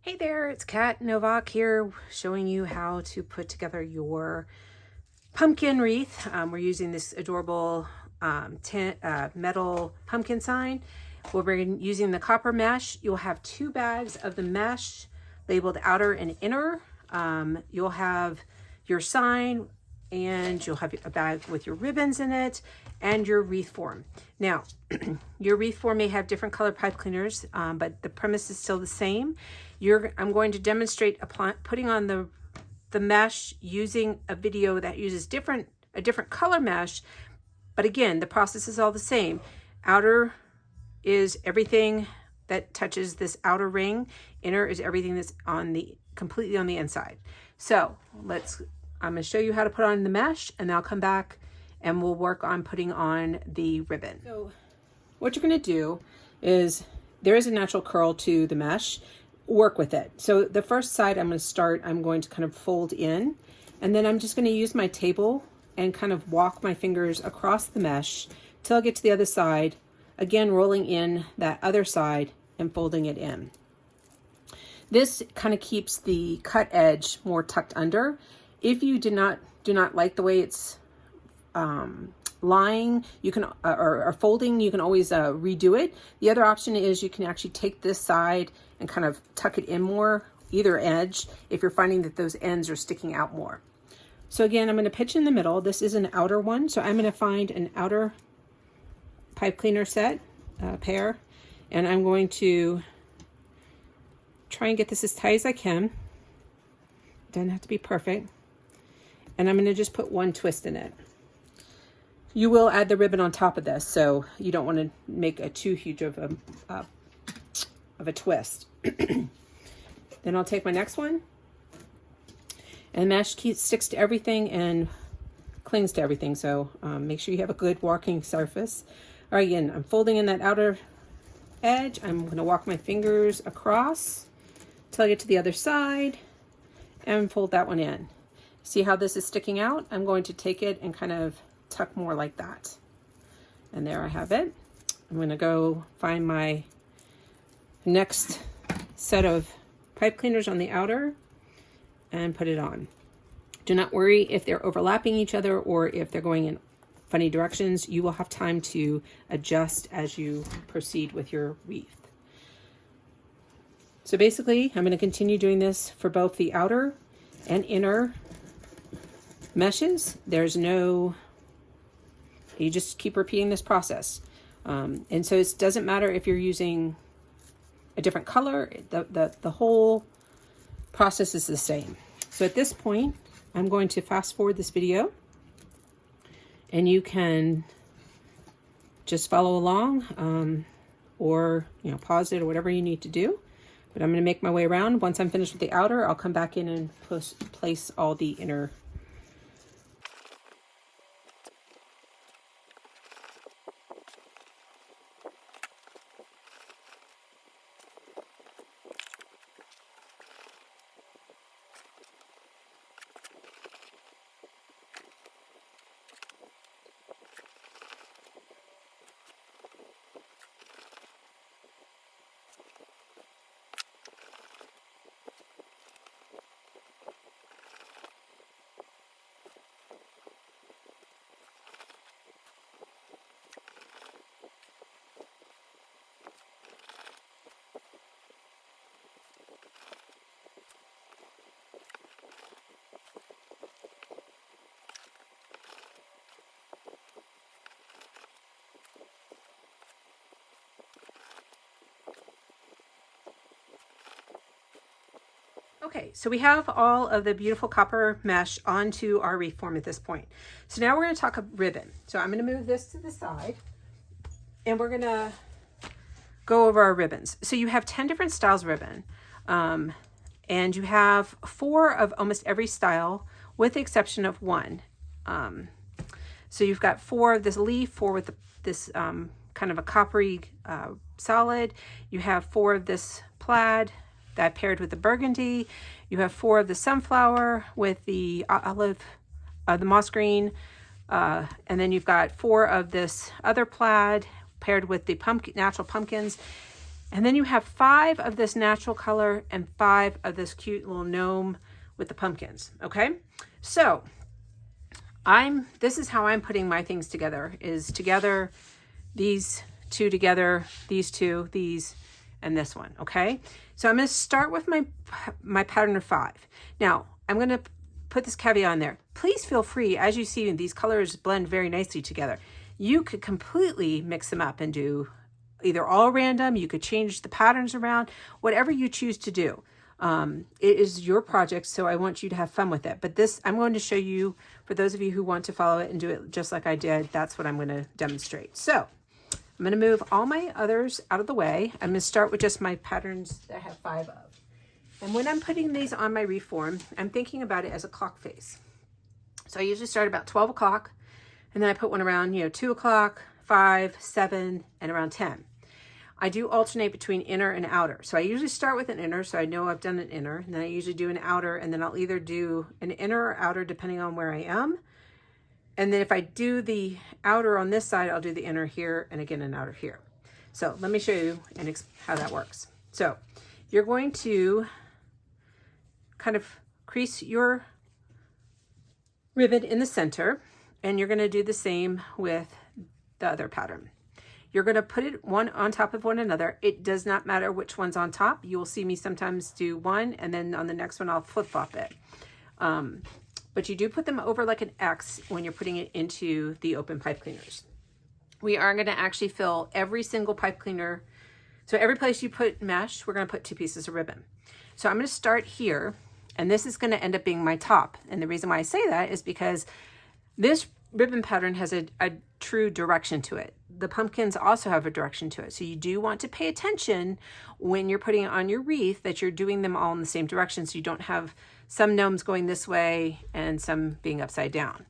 Hey there, it's Kat Novak here showing you how to put together your pumpkin wreath. We're using this adorable metal pumpkin sign. We're using the copper mesh. You'll have 2 bags of the mesh labeled outer and inner. You'll have your sign and you'll have a bag with your ribbons in it and your wreath form. Now, your wreath form may have different color pipe cleaners, but the premise is still the same. I'm going to demonstrate putting on the mesh using a video that uses a different color mesh, but again, the process is all the same. Outer is everything that touches this outer ring. Inner is everything that's completely on the inside. So I'm going to show you how to put on the mesh, and then I'll come back and we'll work on putting on the ribbon. So what you're going to do is, there is a natural curl to the mesh. Work with it. So the first side I'm going to kind of fold in, and then I'm just going to use my table and kind of walk my fingers across the mesh till I get to the other side, again rolling in that other side and folding it in. This kind of keeps the cut edge more tucked under. If you do not like the way it's lying, you can or folding, you can always redo it. The other option is you can actually take this side and kind of tuck it in more, either edge, if you're finding that those ends are sticking out more. So again, I'm going to pitch in the middle. This is an outer one, so I'm going to find an outer pipe cleaner set pair, and I'm going to try and get this as tight as I can. Doesn't have to be perfect. And I'm going to just put one twist in it. You will add the ribbon on top of this, so you don't want to make a too huge of a twist. Then I'll take my next one, and mesh sticks to everything and clings to everything, so make sure you have a good working surface. All right, again, I'm folding in that outer edge. I'm going to walk my fingers across till I get to the other side and fold that one in. See how this is sticking out? I'm going to take it and kind of tuck more like that. And there I have it. I'm going to go find my next set of pipe cleaners on the outer and put it on. Do not worry if they're overlapping each other or if they're going in funny directions. You will have time to adjust as you proceed with your wreath. So basically, I'm going to continue doing this for both the outer and inner meshes. You just keep repeating this process. And so it doesn't matter if you're using a different color, the whole process is the same. So at this point, I'm going to fast forward this video, and you can just follow along, or pause it or whatever you need to do. But I'm going to make my way around. Once I'm finished with the outer, I'll come back in and place all the inner. Okay, so we have all of the beautiful copper mesh onto our wreath form at this point. So now we're going to talk a ribbon. So I'm going to move this to the side, and we're going to go over our ribbons. So you have 10 different styles of ribbon, and you have 4 of almost every style, with the exception of 1. So you've got 4 of this leaf, 4 with this kind of a coppery solid. You have 4 of this plaid that paired with the burgundy. You have 4 of the sunflower with the olive, the moss green, and then you've got 4 of this other plaid paired with the natural pumpkins. And then you have 5 of this natural color and 5 of this cute little gnome with the pumpkins. Okay, so this is how I'm putting my things together, is together, these 2 together, these 2, these, and this one. Okay, so I'm going to start with my pattern of 5. Now I'm going to put this caveat on there. Please feel free, as you see, these colors blend very nicely together. You could completely mix them up and do either all random. You could change the patterns around, whatever you choose to do. It is your project, so I want you to have fun with it. But this, I'm going to show you, for those of you who want to follow it and do it just like I did, that's what I'm going to demonstrate. So I'm going to move all my others out of the way. I'm going to start with just my patterns that I have 5 of. And when I'm putting these on my reform, I'm thinking about it as a clock face. So I usually start about 12 o'clock, and then I put one around, 2 o'clock, 5, 7, and around 10. I do alternate between inner and outer. So I usually start with an inner, so I know I've done an inner, and then I usually do an outer, and then I'll either do an inner or outer depending on where I am. And then if I do the outer on this side, I'll do the inner here, and again an outer here. So let me show you how that works. So you're going to kind of crease your ribbon in the center, and you're going to do the same with the other pattern. You're going to put it one on top of one another. It does not matter which one's on top. You will see me sometimes do one, and then on the next one I'll flip-flop it. But you do put them over like an X when you're putting it into the open pipe cleaners. We are going to actually fill every single pipe cleaner. So every place you put mesh, we're going to put 2 pieces of ribbon. So I'm going to start here, and this is going to end up being my top. And the reason why I say that is because this ribbon pattern has a true direction to it. The pumpkins also have a direction to it. So you do want to pay attention when you're putting it on your wreath that you're doing them all in the same direction, so you don't have some gnomes going this way and some being upside down.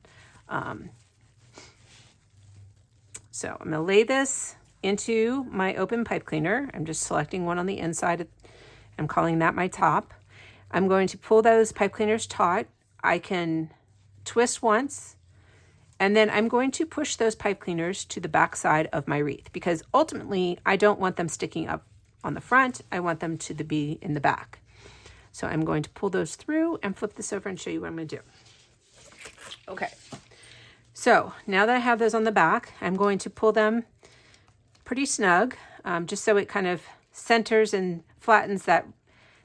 So I'm going to lay this into my open pipe cleaner. I'm just selecting one on the inside. I'm calling that my top. I'm going to pull those pipe cleaners taut. I can twist once, and then I'm going to push those pipe cleaners to the back side of my wreath, because ultimately I don't want them sticking up on the front. I want them to be in the back. So I'm going to pull those through and flip this over and show you what I'm going to do. Okay, so now that I have those on the back, I'm going to pull them pretty snug, just so it kind of centers and flattens that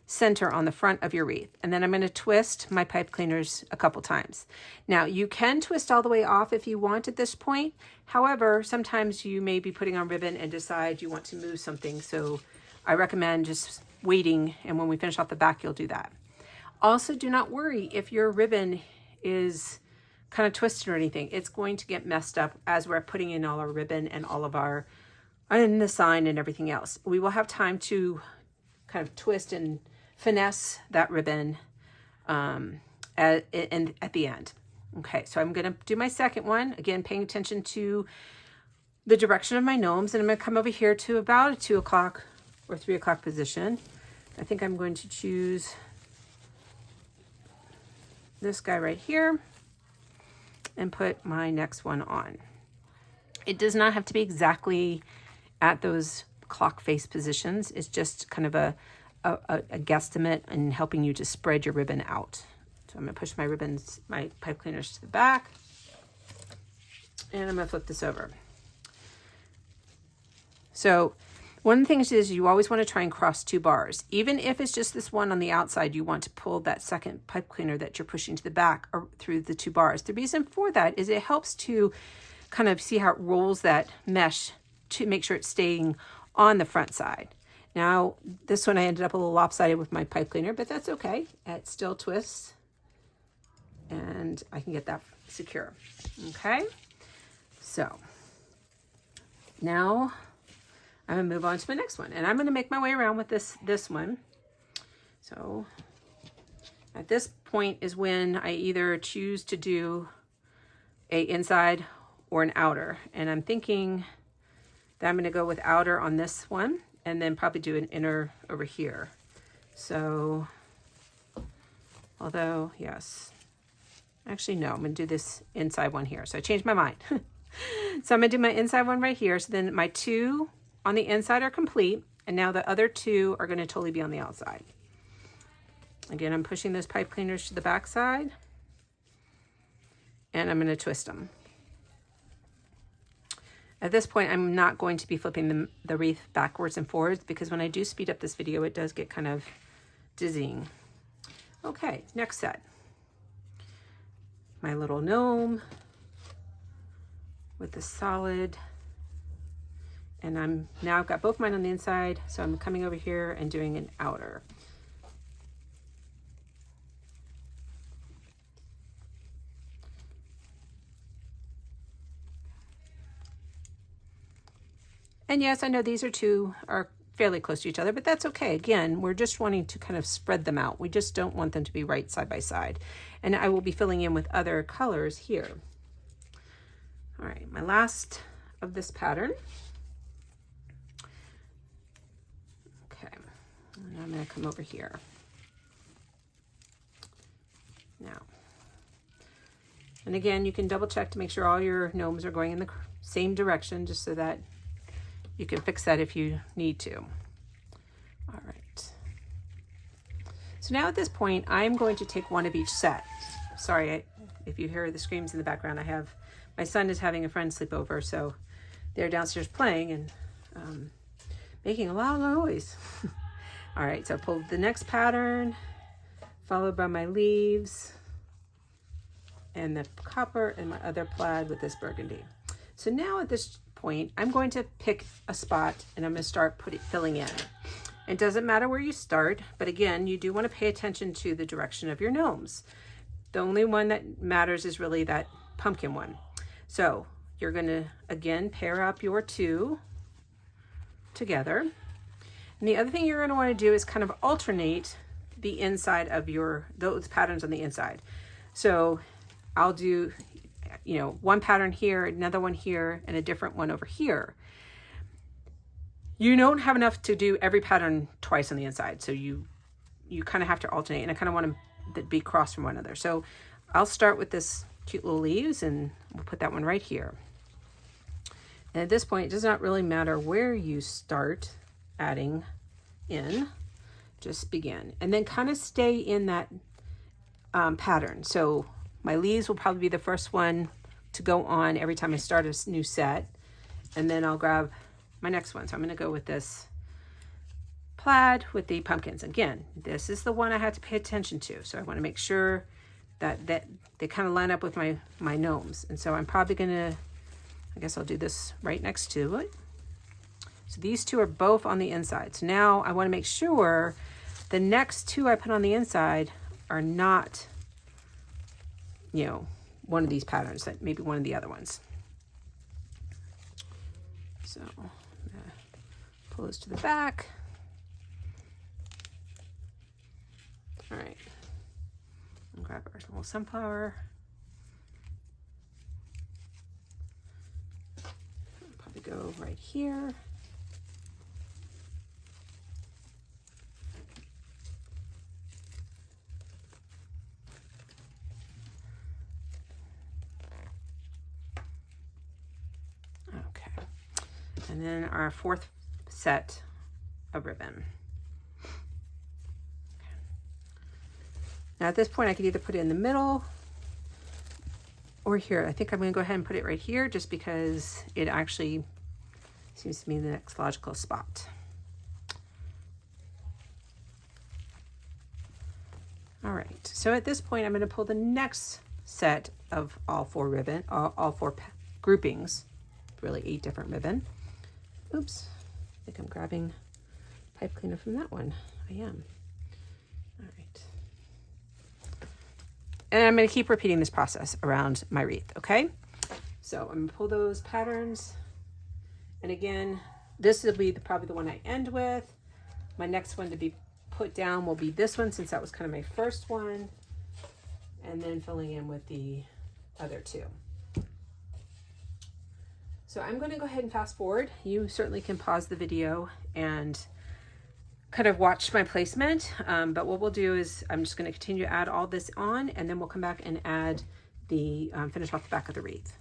center on the front of your wreath. And then I'm going to twist my pipe cleaners a couple times. Now you can twist all the way off if you want at this point. However, sometimes you may be putting on ribbon and decide you want to move something. So I recommend just waiting, and when we finish off the back, you'll do that. Also, do not worry if your ribbon is kind of twisted or anything. It's going to get messed up as we're putting in all our ribbon and all of our, and the sign and everything else. We will have time to kind of twist and finesse that ribbon at the end. Okay, so I'm going to do my second one, again paying attention to the direction of my gnomes, and I'm going to come over here to about a 2 o'clock or 3 o'clock position. I think I'm going to choose this guy right here and put my next one on. It does not have to be exactly at those clock face positions. It's just kind of a guesstimate in helping you to spread your ribbon out. So I'm going to push my ribbons, my pipe cleaners to the back, and I'm going to flip this over. So one of the things is you always want to try and cross 2 bars. Even if it's just this one on the outside, you want to pull that second pipe cleaner that you're pushing to the back or through the 2 bars. The reason for that is it helps to kind of see how it rolls that mesh to make sure it's staying on the front side. Now, this one I ended up a little lopsided with my pipe cleaner, but that's okay. It still twists, and I can get that secure. Okay, so now I'm going to move on to my next one, and I'm going to make my way around with this one. So at this point is when I either choose to do a inside or an outer, and I'm thinking that I'm going to go with outer on this one, and then probably do an inner over here. So, although, yes. Actually, no, I'm going to do this inside one here. So I changed my mind. So I'm going to do my inside one right here. So then my 2 on the inside are complete. And now the other two are going to totally be on the outside. Again, I'm pushing those pipe cleaners to the back side, and I'm going to twist them. At this point, I'm not going to be flipping the wreath backwards and forwards, because when I do speed up this video, it does get kind of dizzying. Okay, next set. My little gnome with the solid. And I've got both mine on the inside, so I'm coming over here and doing an outer. And yes, I know these are fairly close to each other, but that's okay. Again, we're just wanting to kind of spread them out. We just don't want them to be right side by side. And I will be filling in with other colors here. All right, my last of this pattern. Okay, and I'm going to come over here. Now, and again, you can double check to make sure all your gnomes are going in the same direction, just so that you can fix that if you need to. All right. So now at this point, I'm going to take one of each set. Sorry if you hear the screams in the background. My son is having a friend sleep over, so they're downstairs playing and making a lot of noise. All right, so I pulled the next pattern, followed by my leaves, and the copper, and my other plaid with this burgundy. So now at this point, I'm going to pick a spot and I'm going to start filling in. It doesn't matter where you start, but again, you do want to pay attention to the direction of your gnomes. The only one that matters is really that pumpkin one. So you're going to, again, pair up your two together. And the other thing you're going to want to do is kind of alternate the inside of those patterns on the inside. So I'll do, one pattern here, another one here, and a different one over here. You don't have enough to do every pattern twice on the inside, so you kind of have to alternate, and I kind of want them to be crossed from one another. So I'll start with this cute little leaves, and we'll put that one right here. And at this point, it does not really matter where you start adding in, just begin. And then kind of stay in that pattern. So my leaves will probably be the first one to go on every time I start a new set. And then I'll grab my next one. So I'm going to go with this plaid with the pumpkins. Again, this is the one I had to pay attention to. So I want to make sure that they kind of line up with my gnomes. And so I'm probably going to, I guess I'll do this right next to it. So these two are both on the inside. So now I want to make sure the next two I put on the inside are not, one of these patterns, that maybe one of the other ones. So I'm gonna pull this to the back. All right, and grab our little sunflower. Probably go right here. And then our fourth set of ribbon. Okay. Now at this point, I could either put it in the middle or here. I think I'm going to go ahead and put it right here, just because it actually seems to be the next logical spot. All right, so at this point, I'm going to pull the next set of all four ribbon, all four groupings, really 8 different ribbon. Oops, I think I'm grabbing pipe cleaner from that one. I am. All right. And I'm going to keep repeating this process around my wreath, okay? So I'm going to pull those patterns. And again, this will be probably the one I end with. My next one to be put down will be this one, since that was kind of my first one. And then filling in with the other two. So I'm going to go ahead and fast forward. You certainly can pause the video and kind of watch my placement. But what we'll do is I'm just going to continue to add all this on, and then we'll come back and add the finish off the back of the wreath.